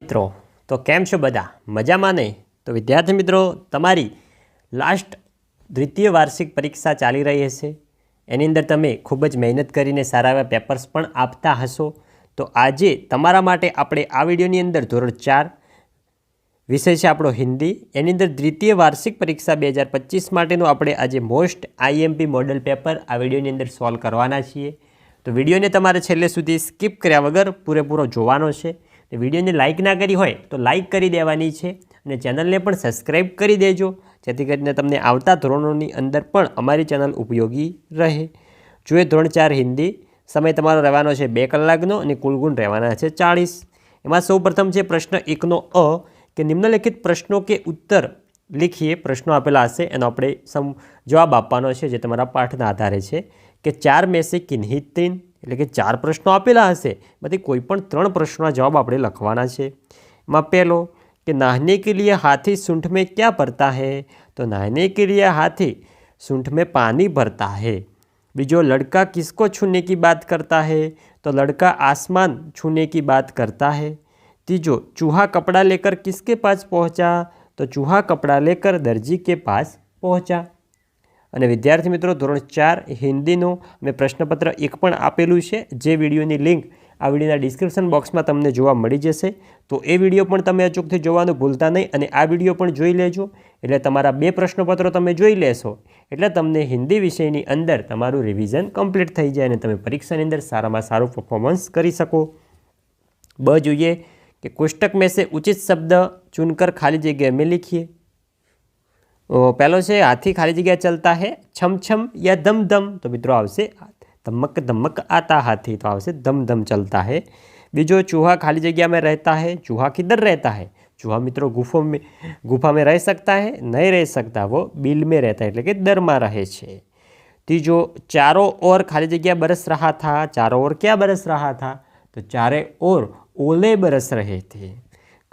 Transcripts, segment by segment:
મિત્રો તો કેમ છો બધા મજામાં ને? તો વિદ્યાર્થી મિત્રો, તમારી લાસ્ટ દ્વિતીય વાર્ષિક પરીક્ષા ચાલી રહી હશે. એની અંદર તમે ખૂબ જ મહેનત કરીને સારા એવા પેપર્સ પણ આપતા હશો. તો આજે તમારા માટે આપણે આ વિડીયોની અંદર ધોરણ 4 વિષય છે આપણો હિન્દી, એની અંદર દ્વિતીય વાર્ષિક પરીક્ષા 2025 માટેનું આપણે આજે મોસ્ટ આઈએમપી મોડલ પેપર આ વિડીયોની અંદર સોલ્વ કરવાના છીએ. તો વિડીયોને તમારે છેલ્લે સુધી સ્કીપ કર્યા વગર પૂરેપૂરો જોવાનો છે. વિડીયોને લાઇક ના કરી હોય તો લાઇક કરી દેવાની છે અને ચેનલને પણ સબસ્ક્રાઈબ કરી દેજો, જેથી કરીને તમને આવતા ધોરણોની અંદર પણ અમારી ચેનલ ઉપયોગી રહે. જોઈએ ધોરણ 4 હિન્દી, સમય તમારો રહેવાનો છે 2 કલાકનો અને કુલ ગુણ રહેવાના છે 40. એમાં સૌ પ્રથમ છે પ્રશ્ન 1નો અ કે નિમ્નલિખિત પ્રશ્નો કે ઉત્તર લીખીએ. પ્રશ્નો આપેલા હશે, એનો આપણે જવાબ આપવાનો છે, જે તમારા પાઠના આધારે છે. કે 4 में से किन्हीं 3, એટલે કે 4 પ્રશ્નો આપેલા હશે, બધી કોઈ પણ 3 પ્રશ્નોના જવાબ આપણે લખવાના છે. એમાં પહેલો કે नहाने के लिए हाथी सूंठ में क्या भरता है? तो नहाने के लिए हाथी सूंठ में पानी भरता है. बीजो लड़का किसको छूने की बात करता है? तो लड़का आसमान छूने की बात करता है. तीजो चूहा कपड़ा लेकर किसके पास पहुंचा? तो चूहा कपड़ा लेकर दर्जी के पास पहुंचा. અને વિદ્યાર્થી મિત્રો, ધોરણ 4 હિન્દીનું મેં પ્રશ્નપત્ર 1 પણ આપેલું છે, જે વિડીયોની લિંક આ વિડીયોના ડિસ્ક્રિપ્શન બોક્સમાં તમને જોવા મળી જશે. તો એ વિડીયો પણ તમે અચૂકથી જોવાનું ભૂલતા નહીં અને આ વિડીયો પણ જોઈ લેજો. એટલે તમારા 2 પ્રશ્નપત્રો તમે જોઈ લેશો એટલે તમને હિન્દી વિષયની અંદર તમારું રિવિઝન કમ્પ્લીટ થઈ જાય અને તમે પરીક્ષાની અંદર સારામાં સારું પરફોર્મન્સ કરી શકો. બ જોઈએ કે કોષ્ટક में से उचित शब्द चुनकर खाली जगह में लिखिए. पहलो से हाथी खाली जगह चलता है छम छम या दम दम. तो मित्रों आवशे धमक धमक आता हाथी, तो आवशे दम दम चलता है. बीजो चूहा खाली जगह में रहता है. चूहा किधर रहता है? चूहा मित्रों गुफा में रह सकता है? नहीं रह सकता, वो बिल में रहता है, એટલે કે દરમાં રહે છે. तीजो चारों ओर खाली जगह बरस रहा था. चारों ओर क्या बरस रहा था? तो चारे ओर ओले बरस रहे थे.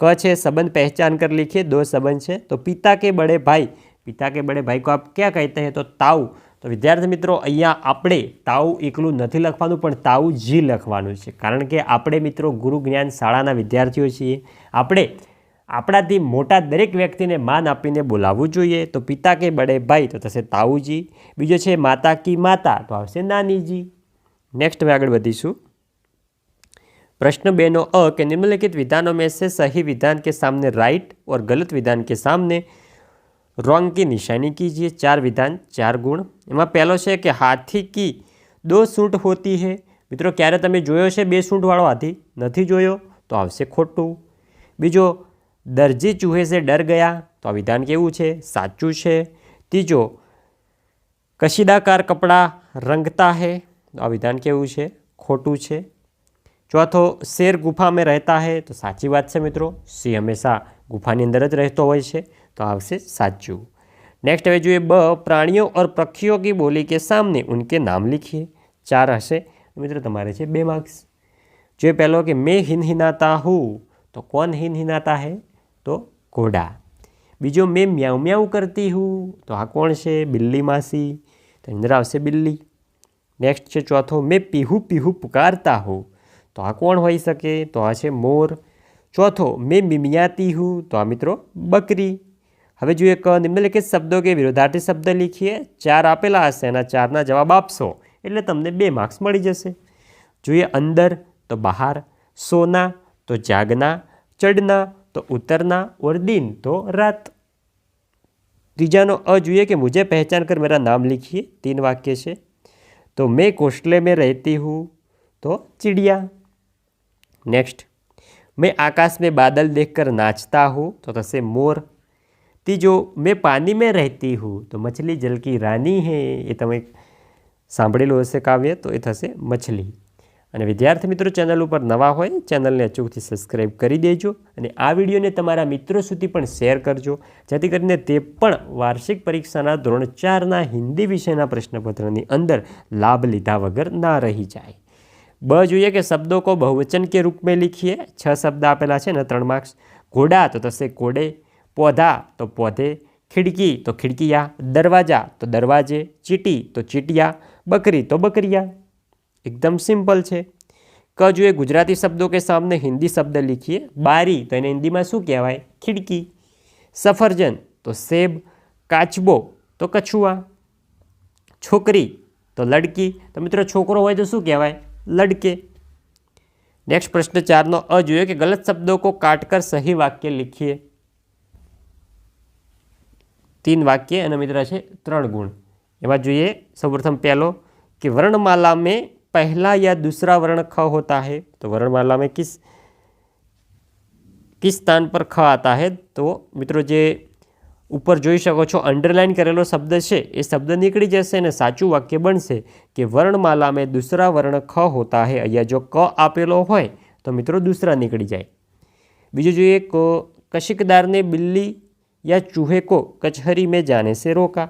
क છે संबंध पहचान कर लिखिए. 2 संबंध है. तो पिता के बड़े भाई को आप क्या कहते हैं? तो ताऊ. तो विद्यार्थी मित्रों, अहींया आपणे ताऊ एकલું નથી લખવાનું, પણ તાऊजी લખવાનું છે, કારણ કે આપણે મિત્રો ગુરુ જ્ઞાન શાળાના વિદ્યાર્થીઓ છીએ. આપણે આપણાથી મોટા દરેક વ્યક્તિને માન આપીને બોલાવવું જોઈએ. તો પિતા કે બડે ભાઈ તો થશે તાऊजी. બીજો છે માતા કી માતા, તો આવશે નાનીજી. નેક્સ્ટ હવે આગળ વધીશું. प्रश्न 2નો अ के निम्नलिखित विधानों में से सही विधान के सामने राइट और गलत विधान के सामने रॉन्ग की निशानी कीजिए. 4 विधान 4 गुण. એમાં પહેલો છે કે હાથી કી 2 सूंठ होती है. મિત્રો, ક્યારે તમે જોયો છે 2 सूंठવાળો હાથી? નથી જોયો, તો આવશે ખોટું. બીજો દરજી ચૂહે સે ડર ગયા. તો આ વિધાન કેવું છે? સાચું છે. ત્રીજો કશીદાકાર કપડા રંગતા હૈ. તો આ વિધાન કેવું છે? ખોટું છે. ચોથો શેર ગુફા में रहता है. तो સાચી વાત છે મિત્રો, સિંહ હંમેશા ગુફાની અંદર જ રહેતો હોય છે, તો આવશે સાચું. નેક્સ્ટ હવે જોઈએ બ प्राणियों और पक्षियों की बोली के सामने उनके नाम लिखिए. 4 હશે મિત્રો, તમારે છે 2 માર્ક્સ. जो पहलो कि मैं हिनहिनाता हूँ. तो कौन हिनहिनाता है? तो घोड़ा. बीजो मैं म्याऊ म्याऊ करती हूँ. तो आ कौन છે? बिल्ली मासी. तो अंदर आवશે बिल्ली. नेक्स्ट છે ચોથો मैं पीहू पीहू पुकारता हूँ. तो आ कौन होई सके? तो आ છે मोर. चौथो मैं मिमियाती हूँ. तो आ मित्रों बकरी. હવે જોઈએ ક નિમ્નલિખિત શબ્દો કે વિરોધાર્થી શબ્દ લીખીએ. 4 આપેલા હશે, એના 4ના જવાબ આપશો એટલે તમને 2 માર્ક્સ મળી જશે. જોઈએ અંદર તો બહાર, સોના તો જાગના, ચડના તો ઉતરના और दिन तो रात. ત્રીજાનો અ જોઈએ કે मुझे पहचान कर मेरा नाम लिखिए. 3 वाक्य છે. तो मैं घोंसले में रहती हूँ. तो चिड़िया. नेक्स्ट मैं आकाश में बादल देखकर नाचता हूँ. तो थશે मोर. तीजो मैं पानी में रहती हूँ. तो मछली जल की रानी है. ये તમે સાંભળેલું હશે કાવ્ય, તો એ થશે મછલી. અને વિદ્યાર્થી મિત્રો, ચેનલ ઉપર નવા હોય ચેનલને અચૂકથી સબસ્ક્રાઈબ કરી દેજો અને આ વિડીયોને તમારા મિત્રો સુધી પણ શેર કરજો, જેથી કરીને તે પણ વાર્ષિક પરીક્ષાના ધોરણ 4ના હિન્દી વિષયના પ્રશ્નપત્રની અંદર લાભ લીધા વગર ના રહી જાય. ब જોઈએ કે શબ્દો को बहुवचन के रूप में लिखिए. 6 શબ્દ આપેલા છે ને 3 માર્ક્સ. ઘોડા તો થશે કોડે, पौधा तो पौधे, खिड़की तो खिड़कियाँ, दरवाज़ा तो दरवाजे, चीटी तो चीटियाँ, बकरी तो बकरियाँ. एकदम सिंपल है. क જોઈએ ગુજરાતી શબ્દો के सामने हिंदी शब्द लिखिए। बारी तो એને હિન્દીમાં શું કહેવાય? ખિડકી। સફરજન તો સેબ। કાચબો તો કછુઆ। છોકરી તો લડકી। તો મિત્રો છોકરો હોય તો શું કહેવાય? લડકે। नेक्स्ट प्रश्न 4 નો अ જોઈએ कि गलत शब्दों को काटकर सही वाक्य लिखिए। 3 वाक्य અને મિત્ર છે 3 ગુણ। એમાં જોઈએ સૌપ્રથમ પહેલો कि वर्णमाला में पहला या दूसरा वर्ण ख होता है। तो वर्णमाला में किस स्थान पर ख आता है? तो मित्रों जे ऊपर જોઈ શકો છો अंडरलाइन करेलो शब्द है ये शब्द निकली जैसे ने साचू वाक्य बनशे कि वर्णमाला में दूसरा वर्ण ख होता है। अहींया जो क आपेलो होय तो मित्रों दूसरा निकली जाए। बीजू જોઈએ कशिकदार ने बिल्ली या चूहे को कचहरी में जाने से रोका।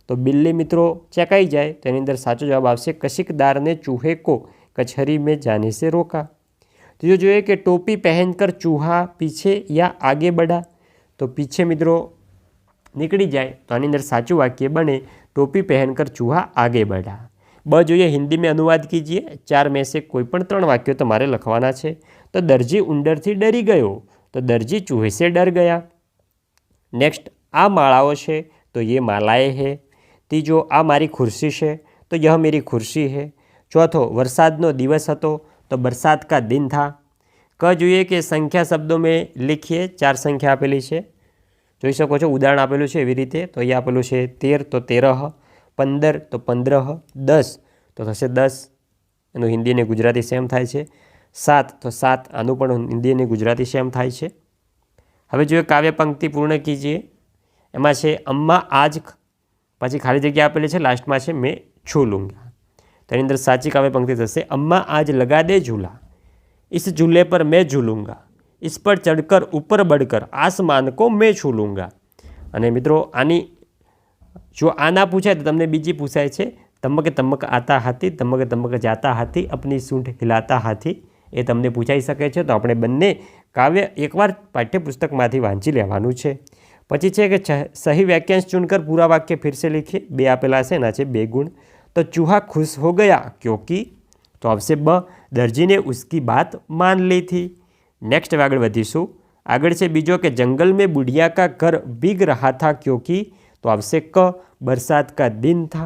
तो बिल्ली मित्रों चेकाई जाए तो एनी अंदर साचो जवाब आवशे कशिकदार ने चूहे को कचहरी में जाने से रोका। तीजो જોઈએ कि टोपी पहनकर चूहा पीछे या आगे बढ़ा। तो पीछे मित्रों निकली जाए तो आनी अंदर साचुं वाक्य बने टोपी पहनकर चूहा आगे बढ़ा। ब જોઈએ हिंदी में अनुवाद कीजिए। 4 में से कोई पण 3 वाक्यों तमारे लखवाना छे। तो दर्जी उंदरथी डरी गयो। तो दर्जी चूहे से डर गया। नेक्स्ट आ मालाओ छे तो ये मालाएं है। तीजो आ मारी खुर्सी है तो यह मेरी खुर्सी है। चौथो वरसादनो दिवस हतो तो बरसात का दिन था। क જોઈએ कि संख्या शब्दों में लिखिए। 4 संख्या आपेली है જોઈ શકો છો ઉદાહરણ આપેલું છે એવી રીતે। તો અહીંયા આપેલું છે 13 તો 13, 15 તો 15, 10 તો થશે 10, એનું હિન્દી અને ગુજરાતી સેમ થાય છે। 7 તો 7 આનું પણ હિન્દી અને ગુજરાતી સેમ થાય છે। હવે જો કાવ્ય પંક્તિ પૂર્ણ કીજીએ। એમાં છે અમ્મા આજ પછી ખાલી જગ્યા આપેલી છે લાસ્ટમાં છે મેં छू लूँगा। તો એની અંદર સાચી કાવ્ય પંક્તિ થશે અમ્મા આજ લગા દે ઝૂલા, इस झूले पर मैं झूलूँगा, इस पर चढ़कर ऊपर बढ़कर आसमान को मैं छू लूँगा। અને મિત્રો આની જો આ ના પૂછાય તો તમને બીજી પૂછાય છે તમક તમક આતા હાથી તમક તમક જાતા હાથી अपनी सूंઢ हिलाता हाथी। એ તમને પૂછાઈ શકે છે। તો આપણે બંને કાવ્ય એકવાર પાઠ્યપુસ્તકમાંથી વાંચી લેવાનું છે। પછી છે કે સહી વાક્यांश चुनकर पूरा वाक्य फिर से लिखिए। 2 આપેલા છે એના છે 2 ગુણ। तो चूहा खुश हो गया क्योंकि तो આવશે ब दर्जी ने उसकी बात मान ली थी। नेक्स्ट आगे वधीशुं। आगे से बीजो कि जंगल में बुढ़िया का घर भीग रहा था क्योंकि तो आवशे क बरसात का दिन था।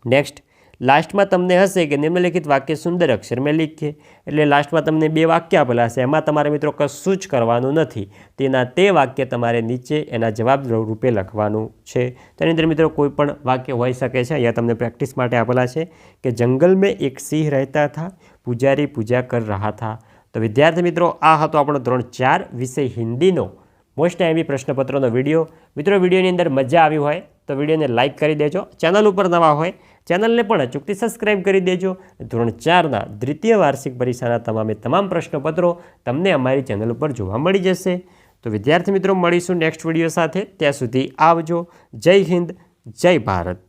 नेक्स्ट लास्ट में तमने हशे कि निम्नलिखित वाक्य सुंदर अक्षर में लिखिए। एटले लास्ट में तमने 2 वाक्य आपेला छे एमां तमारे मित्रों कशुं ज करवानुं नथी। तेना ते वाक्य तमारे नीचे एना जवाब रूपे लखवानुं छे। तेनी अंदर मित्रों कोई पण वाक्य होई शके छे। अहींया तमने प्रेक्टिस माटे आपेला छे कि जंगल में एक सिंह रहता था, पुजारी पूजा कर रहा था। तो विद्यार्थी मित्रों आ हतो आपणो धोरण 4 विषय हिंदीनो मोस्ट एमबी प्रश्नपत्रों विडियो। मित्रों विडियोनी अंदर मजा आवी होय तो विडियो ने लाइक करी देजो। चैनल पर नवा होय चैनल ने पण अचूकथी सब्सक्राइब करी देजो। धोरण 4 ना द्वितीय वार्षिक परीक्षाना तमामे तमाम प्रश्नपत्रों तमने अमारी चैनल पर जोवा मळी जशे। तो विद्यार्थी मित्रों मळीशुं नेक्स्ट विडियो साथे। त्यां सुधी आवजो। जय हिंद, जय भारत।